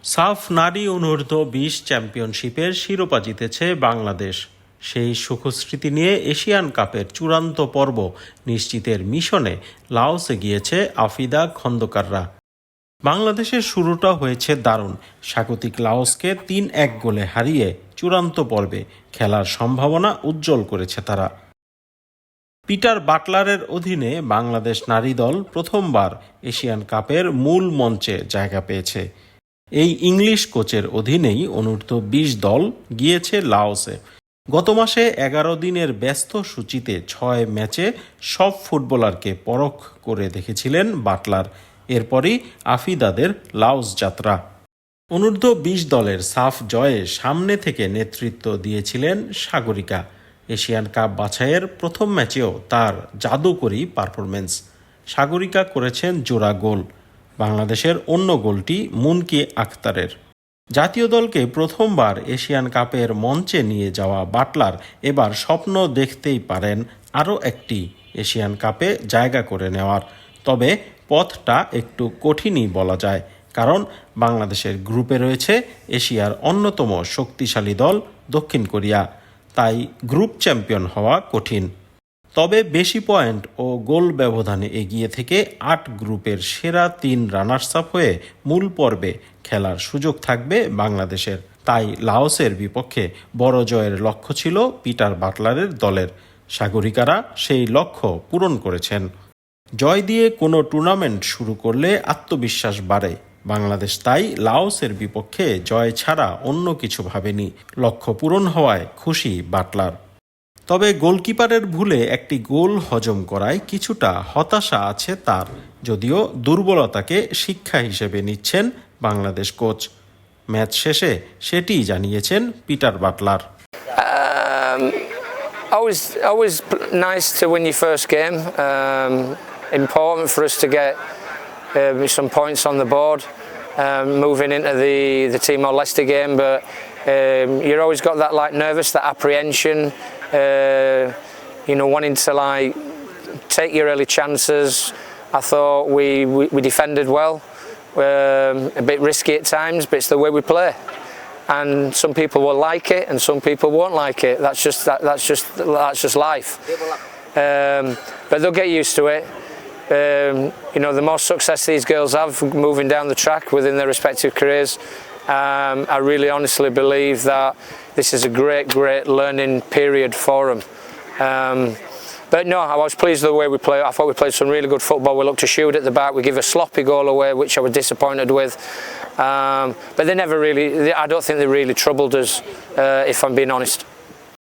সাফ নারী অনূর্ধ্ব-20 চ্যাম্পিয়নশিপের শিরোপা জিতেছে বাংলাদেশ। সেই সুখস্মৃতি নিয়ে এশিয়ান কাপের চূড়ান্ত পর্ব নিশ্চিতের মিশনে লাওসে গিয়েছে আফিদা খন্দকাররা। বাংলাদেশের শুরুটা হয়েছে দারুণ। স্বাগতিক লাওসকে 3-1 গোলে হারিয়ে চূড়ান্ত পর্বে খেলার সম্ভাবনা উজ্জ্বল করেছে তারা। পিটার বাটলারের অধীনে বাংলাদেশ নারী দল প্রথমবার এশিয়ান কাপের মূল মঞ্চে জায়গা পেয়েছে। এই ইংলিশ কোচের অধীনেই অনূর্ধ্ব-20 দল গিয়েছে লাওসে। গত মাসে 11 দিনের ব্যস্ত সূচিতে 6 ম্যাচে সব ফুটবলারকে পরখ করে দেখেছিলেন বাটলার। এরপরই আফিদাদের লাওস যাত্রা। অনূর্ধ্ব-20 দলের সাফ জয়ে সামনে থেকে নেতৃত্ব দিয়েছিলেন সাগরিকা। এশিয়ান কাপ বাছাইয়ের প্রথম ম্যাচেও তার জাদুকরী পারফরমেন্স। সাগরিকা করেছেন জোড়া গোল। বাংলাদেশের অন্য গোলটি মুনকি আক্তারের। জাতীয় দলকে প্রথমবার এশিয়ান কাপের মঞ্চে নিয়ে যাওয়া বাটলার এবার স্বপ্ন দেখতেই পারেন আরও একটি এশিয়ান কাপে জায়গা করে নেওয়ার। তবে পথটা একটু কঠিনই বলা যায়, কারণ বাংলাদেশের গ্রুপে রয়েছে এশিয়ার অন্যতম শক্তিশালী দল দক্ষিণ কোরিয়া। তাই গ্রুপ চ্যাম্পিয়ন হওয়া কঠিন। তবে বেশি পয়েন্ট ও গোল ব্যবধানে এগিয়ে থেকে 8 গ্রুপের সেরা 3 রানার্স আপ হয়ে মূল পর্বে খেলার সুযোগ থাকবে বাংলাদেশের। তাই লাওসের বিপক্ষে বড় জয়ের লক্ষ্য ছিল পিটার বাটলারের দলের। সাগরিকারা সেই লক্ষ্য পূরণ করেছেন। জয় দিয়ে কোনো টুর্নামেন্ট শুরু করলে আত্মবিশ্বাস বাড়ে। বাংলাদেশ তাই লাওসের বিপক্ষে জয় ছাড়া অন্য কিছু ভাবেনি। লক্ষ্য পূরণ হওয়ায় খুশি বাটলার। তবে গোলকিপারের ভুলে একটি গোল হজম করায় কিছুটা হতাশা আছে তার, যদিও দুর্বলতাকে শিক্ষা হিসেবে নিচ্ছেন বাংলাদেশ কোচ। ম্যাচ শেষে সেটিই জানিয়েছেন Peter Butler. Always nice to win your first game. Important for us to get some points on the board, moving into the Timor-Leste game, but you're always got that nervous, that apprehension, wanting to take your early chances. I thought we defended well, a bit risky at times, but it's the way we play. And some people will like it, and some people won't like it. That's just life. But they'll get used to it. The more success these girls have moving down the track within their respective careers, I really honestly believe that this is a great learning period for them. But no, I was pleased with the way we played. I thought we played some really good football. We looked to shoot at the back. We give a sloppy goal away, which I was disappointed with. But they never really, I don't think they really troubled us, if I'm being honest.